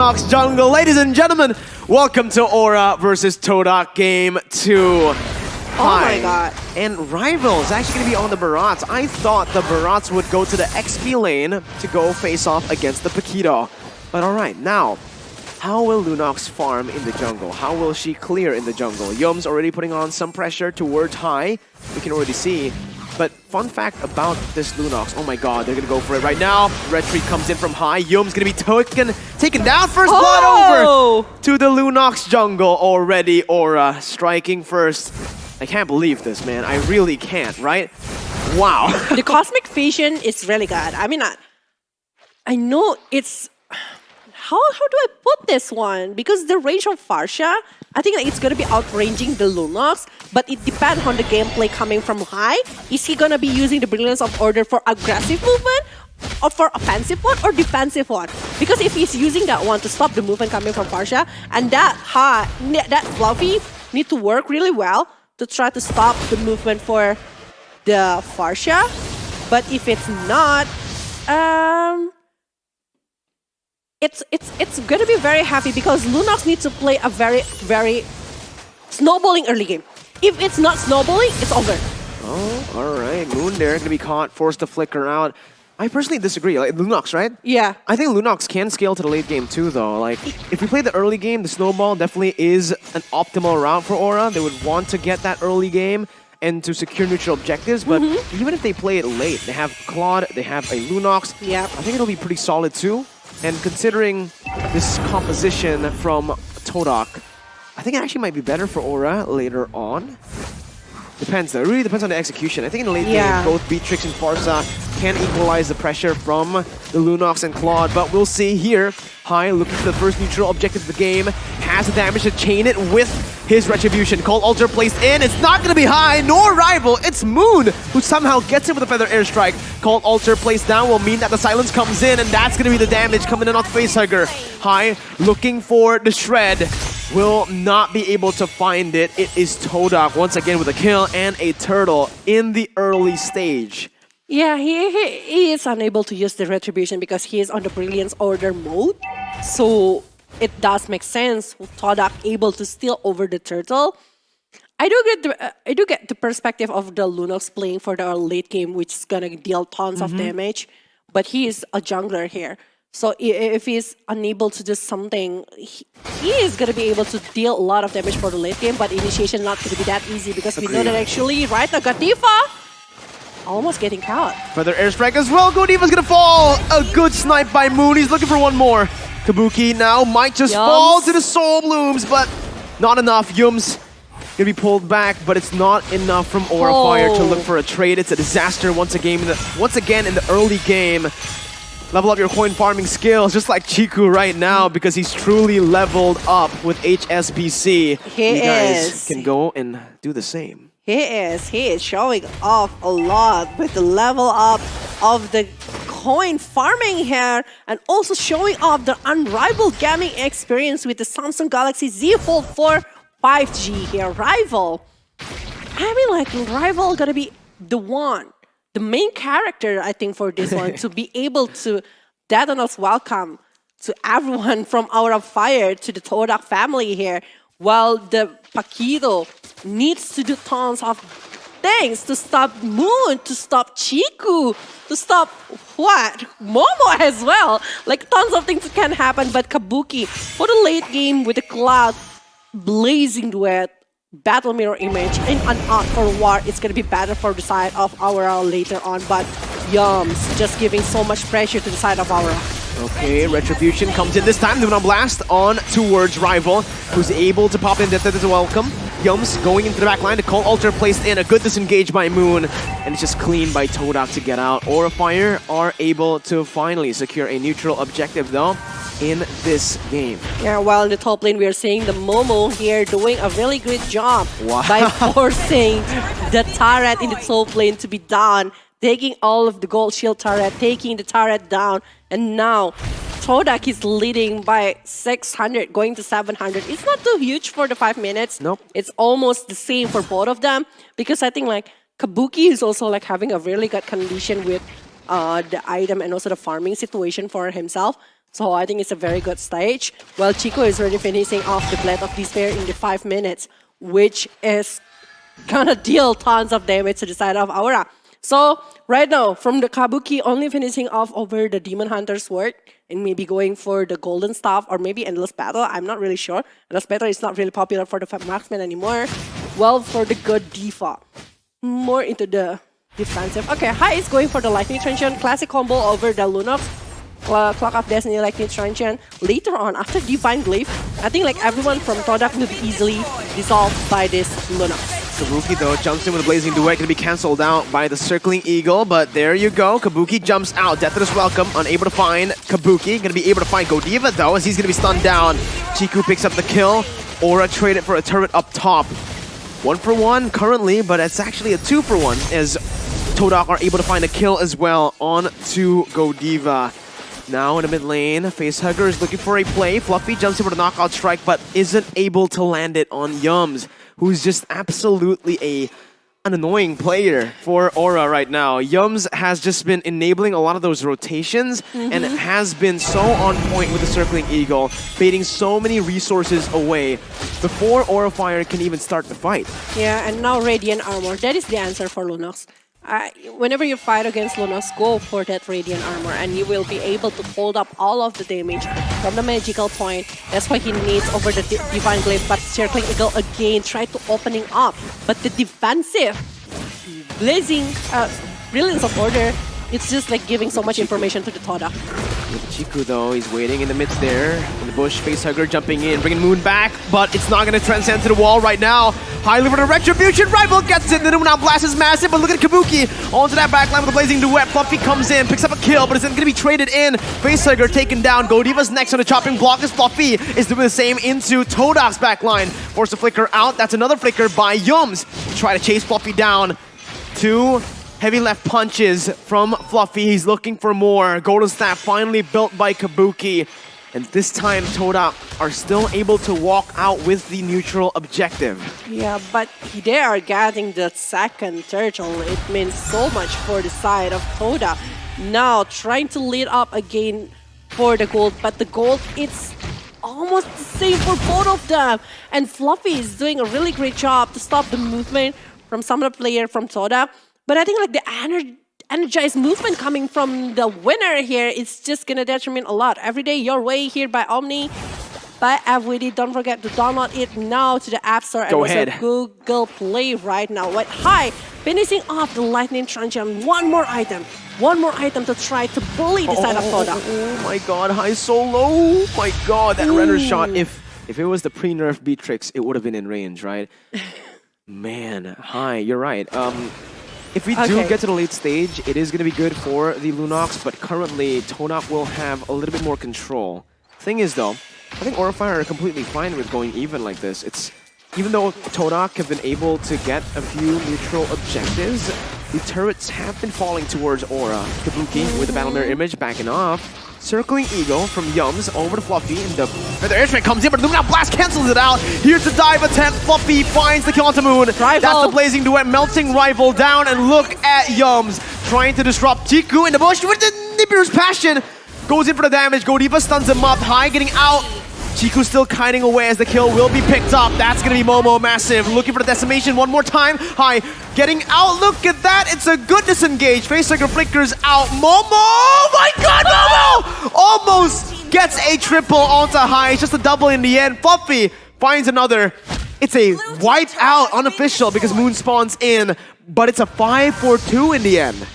Lunox jungle. Ladies and gentlemen, welcome to Aura versus TODAK Game 2. Oh my god. And Rival is actually going to be on the Barats. I thought the Barats would go to the XP lane to go face off against the Paquito. But alright, now, how will Lunox farm in the jungle? How will she clear in the jungle? Yum's already putting on some pressure towards high. We can already see. But fun fact about this Lunox, oh my god, they're gonna go for it right now. Red Tree comes in from high. Yum's gonna be taken down. First blood over to the Lunox jungle already. Aura striking first. I can't believe this, man. I really can't, right? Wow. The Cosmic Vision is really good. I mean, I know it's... How do I put this one? Because the range of Farsha, I think it's going to be outranging the Lunox, but it depends on the gameplay coming from high. Is he going to be using the Brilliance of Order for aggressive movement, or for offensive one, or defensive one? Because if he's using that one to stop the movement coming from Farsha, and that Fluffy need to work really well to try to stop the movement for the Farsha. But if it's not, it's gonna be very happy because Lunox needs to play a very snowballing early game. If it's not snowballing, it's over. Oh, alright. Moon there gonna be caught, forced to flicker out. I personally disagree. Like Lunox, right? Yeah. I think Lunox can scale to the late game too, though. Like, if we play the early game, the snowball definitely is an optimal route for Aura. They would want to get that early game and to secure neutral objectives, but even if they play it late, they have Claude, they have a Lunox. Yeah. I think it'll be pretty solid too. And considering this composition from TODAK, I think it actually might be better for Aura later on. Depends though, it really depends on the execution. I think in the late game, both Beatrix and Farsa can equalize the pressure from the Lunox and Claude, but we'll see here. High looking for the first neutral objective of the game, has the damage to chain it with his Retribution. Cold Ultra placed in, it's not gonna be High nor Rival, it's Moon who somehow gets it with a Feather Airstrike. Cold Ultra placed down will mean that the silence comes in, and that's gonna be the damage coming in off Facehugger. High looking for the Shred. Will not be able to find it. It is TODAK once again with a kill and a turtle in the early stage. Yeah, he is unable to use the Retribution because he is on the Brilliance Order mode. So it does make sense with TODAK able to steal over the turtle. I do get the perspective of the Lunox playing for the late game, which is gonna deal tons of damage. But he is a jungler here. So if he's unable to do something, he is going to be able to deal a lot of damage for the late game, but initiation not going to be that easy because we know that actually, right, the Godiva almost getting caught. Feather Airstrike as well, Godiva's going to fall! A good snipe by Moon, he's looking for one more. Kabuki now might just fall to the Soul Blooms, but not enough. Yum's going to be pulled back, but it's not enough from Aura Fire to look for a trade. It's a disaster once again in the early game. Level up your coin farming skills, just like Chiku right now, because he's truly leveled up with HSBC. You guys can go and do the same. He is showing off a lot with the level up of the coin farming here, and also showing off the unrivaled gaming experience with the Samsung Galaxy Z Fold 4 5G here. Rival. I mean, like, Rival gonna be the main character, I think, for this one, to be able to Detonal's welcome to everyone from Aura Fire to the TODAK family here, while the Paquito needs to do tons of things to stop Moon, to stop Chiku, to stop what? Momo as well. Like, tons of things can happen, but Kabuki, for the late game with the Cloud blazing duet, Battle Mirror Image in an out for war, it's gonna be better for the side of Aura later on, but Yums just giving so much pressure to the side of Aura. Okay, Retribution comes in this time, doing a blast on towards Rival, who's able to pop in that as a welcome. Yums going into the back line, the Cold Ultra placed in, a good disengage by Moon, and it's just clean by TODAK to get out. Aura Fire are able to finally secure a neutral objective though in this game. Yeah, while in the top lane, we are seeing the Momo here doing a really good job by forcing the turret in the top lane to be down, taking all of the gold shield turret, taking the turret down, and now TODAK is leading by 600, going to 700. It's not too huge for the 5 minutes. Nope. It's almost the same for both of them, because I think like Kabuki is also like having a really good condition with the item and also the farming situation for himself. So I think it's a very good stage. Well, Chico is already finishing off the Blade of Despair in the 5 minutes, which is gonna deal tons of damage to the side of Aura. So right now, from the Kabuki, only finishing off over the Demon Hunter's Sword and maybe going for the Golden Staff or maybe Endless Battle. I'm not really sure. Endless Battle is not really popular for the marksman anymore. Well, for the good Diva, more into the defensive. Okay, Hai is going for the Lightning Transient, classic combo over the Lunox. Clock of Destiny, Lightning Transient. Later on, after Divine Glaive, I think like everyone from TODAK will be easily dissolved by this Lunox. Kabuki, though, jumps in with a Blazing Duet, going to be cancelled out by the Circling Eagle, but there you go. Kabuki jumps out. Death is welcome, unable to find Kabuki. Going to be able to find Godiva, though, as he's going to be stunned down. Chiku picks up the kill. Aura traded for a turret up top. 1 for 1 currently, but it's actually a 2 for 1, as TODAK are able to find a kill as well on to Godiva. Now in the mid lane, Facehugger is looking for a play. Fluffy jumps in for the knockout strike, but isn't able to land it on Yums, who's just absolutely an annoying player for Aura right now. Yums has just been enabling a lot of those rotations, and it has been so on point with the Circling Eagle, baiting so many resources away before Aura Fire can even start the fight. Yeah, and now Radiant Armor. That is the answer for Lunox. Whenever you fight against Lunox, go for that Radiant Armor and you will be able to hold up all of the damage from the magical point. That's why he needs over the Divine Glaive, but Circling Eagle again tried to opening up. But the defensive Blazing Brilliance of Order, it's just like giving so much information to the TODAK. Chiku, though, he's waiting in the mid there. In the bush, Facehugger jumping in, bringing Moon back, but it's not going to transcend to the wall right now. Highly for the Retribution, Rival gets it. The Moon Blast is massive, but look at Kabuki. Onto that backline with the Blazing Duet. Fluffy comes in, picks up a kill, but it's going to be traded in. Facehugger taken down. Godiva's next on the chopping block as Fluffy is doing the same into TODAK's backline. Force the flicker out. That's another flicker by Yums. Try to chase Fluffy down. 2 heavy left punches from Fluffy. He's looking for more. Golden Staff finally built by Kabuki. And this time, TODAK are still able to walk out with the neutral objective. Yeah, but they are getting the second turtle. It means so much for the side of TODAK. Now, trying to lead up again for the gold, but the gold, it's almost the same for both of them. And Fluffy is doing a really great job to stop the movement from some of the players from TODAK. But I think like the energized movement coming from the winner here is just gonna determine a lot. Every day your way here by Omni, by FWD. Don't forget to download it now to the App Store and also Google Play right now. What Hai finishing off the Lightning Transient. One more item to try to bully the side of TODAK. Oh my god, Hai so low. My god, that render shot. If it was the pre-nerf Beatrix, it would have been in range, right? Man, Hai, you're right. If we do get to the late stage, it is going to be good for the Lunox, but currently TODAK will have a little bit more control. Thing is though, I think Aura Fire are completely fine with going even like this. Even though TODAK have been able to get a few neutral objectives, the turrets have been falling towards Aura. Kabuki with the Battle Mirror image backing off. Circling Eagle from Yums over to Fluffy, and the airstrike comes in, but Lumina Blast cancels it out. Here's the dive attempt. Fluffy finds the kill onto Moon. That's the Blazing Duet, melting Rival down, and look at Yums trying to disrupt Chiku in the bush with the Nibiru's Passion. Goes in for the damage. Godiva stuns him up. Hai getting out. Chiku still kiting away as the kill will be picked up. That's going to be Momo massive. Looking for the decimation one more time. Hai getting out. Look at that. It's a good disengage. Facehugger flickers out. Momo! Oh my god, Momo! Almost gets a triple onto Hai. It's just a double in the end. Fluffy finds another. It's a wipe out unofficial because Moon spawns in, but it's a 5-4-2 in the end.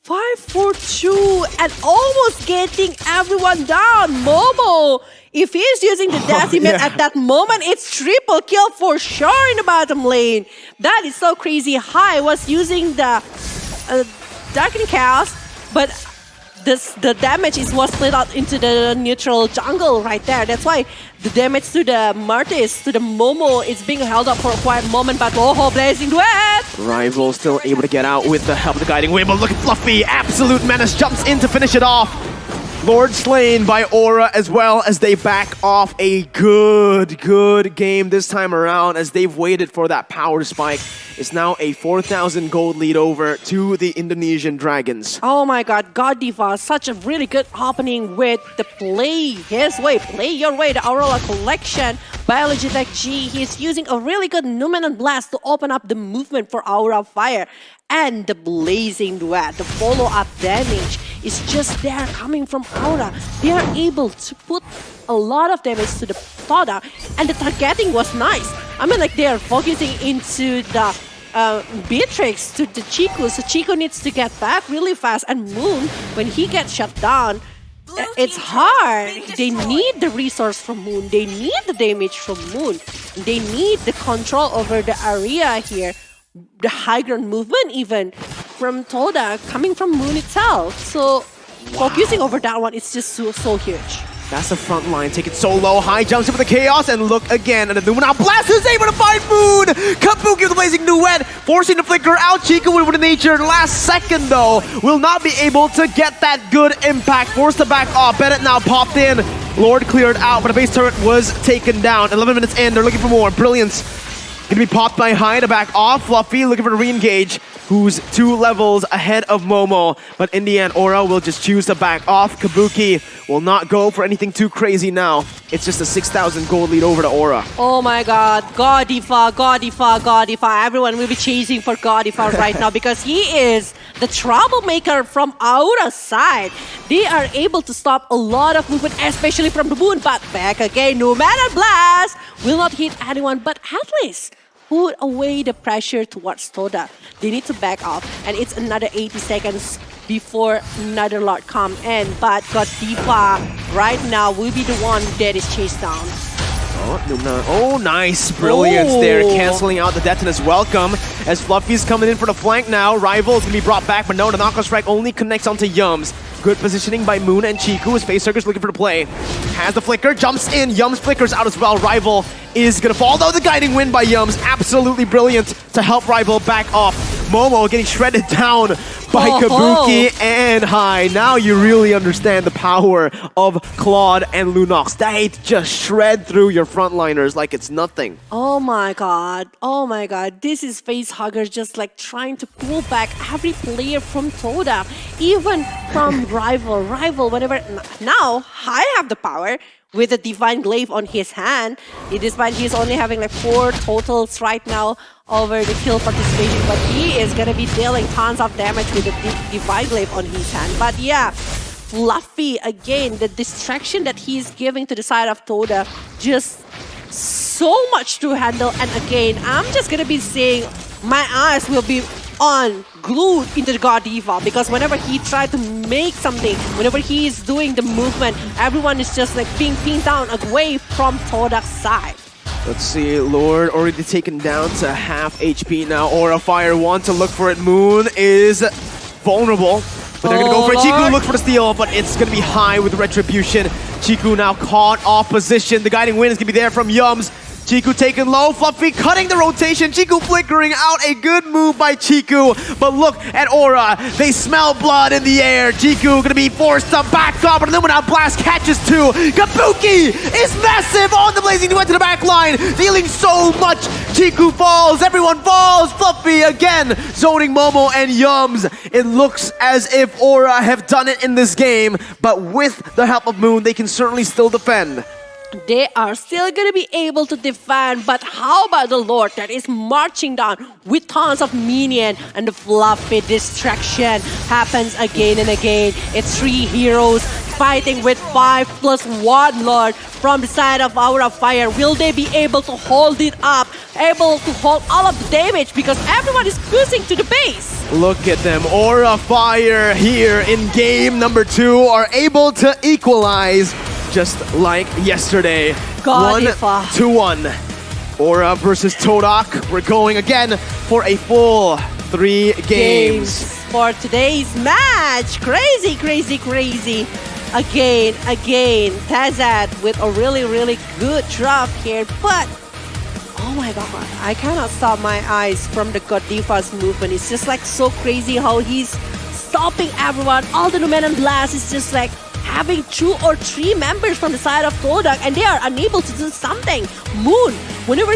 5-4-2 and almost getting everyone down. Momo, if he's using the decimate at that moment, it's triple kill for sure in the bottom lane. That is so crazy. Hai was using the Darkening Chaos, but the damage was split out into the neutral jungle right there. That's why the damage to the Martis, to the Momo, is being held up for a quiet moment, but oh, Blazing Duet! Rival still able to get out with the help of the Guiding Wind, but look at Fluffy, absolute menace, jumps in to finish it off. Lord slain by Aura as well as they back off. A good game this time around as they've waited for that power spike. It's now a 4,000 gold lead over to the Indonesian Dragons. Oh my god, God Diva, such a really good opening with the play his way, play your way, the Aurora collection. Biology Tech G, he's using a really good Numenon Blast to open up the movement for Aura Fire. And the Blazing Duet, the follow-up damage is just there coming from Aura. They are able to put a lot of damage to the TODAK, and the targeting was nice. I mean, like, they are focusing into the Beatrix to the Chiku, so Chiku needs to get back really fast, and Moon, when he gets shut down, it's hard. They need the resource from Moon. They need the damage from Moon. They need the control over the area here. The high ground movement even from TODAK coming from Moon itself. So focusing over that one is just so huge. That's the front line. Take it so low. High jumps into the chaos and look again. And the Numenon Blast is able to find Moon. Kabuki with the Blazing Duet, forcing the flicker out. Chico with nature. Last second though, will not be able to get that good impact. Forced to back off. Bennett now popped in. Lord cleared out, but the base turret was taken down. 11 minutes in. They're looking for more. Brilliance. Gonna be popped by High to back off. Fluffy looking for the re-engage, who's 2 levels ahead of Momo. But in the end, Aura will just choose to back off. Kabuki will not go for anything too crazy now. It's just a 6,000 gold lead over to Aura. Oh my god, God Diva, God Diva, God Diva. Everyone will be chasing for God Diva right now because he is the troublemaker from Aura's side. They are able to stop a lot of movement, especially from the Moon. But back again, Numenon Blast will not hit anyone, but at least put away the pressure towards TODAK. They need to back off, and it's another 80 seconds before another Lord come in. But God Diva right now will be the one that is chased down. Oh, nice brilliance there, canceling out the Detonus welcome as Fluffy's coming in for the flank now. Rival is going to be brought back, but no, the knockout strike only connects onto Yums. Good positioning by Moon and Chiku as Facehugger's looking for the play. Has the flicker, jumps in, Yums flickers out as well. Rival is going to fall, though the guiding wind by Yums. Absolutely brilliant to help Rival back off. Momo getting shredded down by Kabuki and High. Now you really understand the power of Claude and Lunox. They just shred through your frontliners like it's nothing. Oh my god. Oh my god. This is Facehugger just like trying to pull back every player from TODAK. Even from Rival. Rival, whenever... Now, High have the power with a Divine Glaive on his hand. Despite he's only having like 4 totals right now over the kill participation, but he is gonna be dealing tons of damage with the Divine Glaive on his hand. But yeah, Fluffy, again, the distraction that he's giving to the side of TODAK, just so much to handle. And again, I'm just gonna be saying my eyes will be on glued into the God Diva because whenever he tried to make something, whenever he is doing the movement, everyone is just like being pinned down away from TODAK's side. Let's see, Lord already taken down to half HP now. Aura Fire wants to look for it. Moon is vulnerable, but they're gonna go for it. Chiku look for the steal, but it's gonna be High with Retribution. Chiku now caught off position. The guiding wind is gonna be there from Yums. Chiku taken low, Fluffy cutting the rotation, Chiku flickering out, a good move by Chiku. But look at Aura, they smell blood in the air. Chiku gonna be forced to back up, but Numenon Blast catches 2. Kabuki is massive on the Blazing Duet to the back line, dealing so much. Chiku falls, everyone falls. Fluffy again, zoning Momo and Yums. It looks as if Aura have done it in this game, but with the help of Moon, they can certainly still defend. They are still going to be able to defend, but how about the Lord that is marching down with tons of minion, and the Fluffy distraction happens again and again. It's 3 heroes fighting with 5+1 Lord from the side of Aura Fire. Will they be able to hold it up, able to hold all of the damage because everyone is pushing to the base? Look at them, Aura Fire here in game number 2 are able to equalize. Just like yesterday, 1-1. Aura versus TODAK. We're going again for a full 3 games. For today's match. Crazy, crazy, crazy. Again, Tazad with a really good drop here, but oh my god, I cannot stop my eyes from the God Diva's movement. It's just like so crazy how he's stopping everyone. All the Numenon Blast is just like having 2 or 3 members from the side of TODAK, and they are unable to do something. Moon, whenever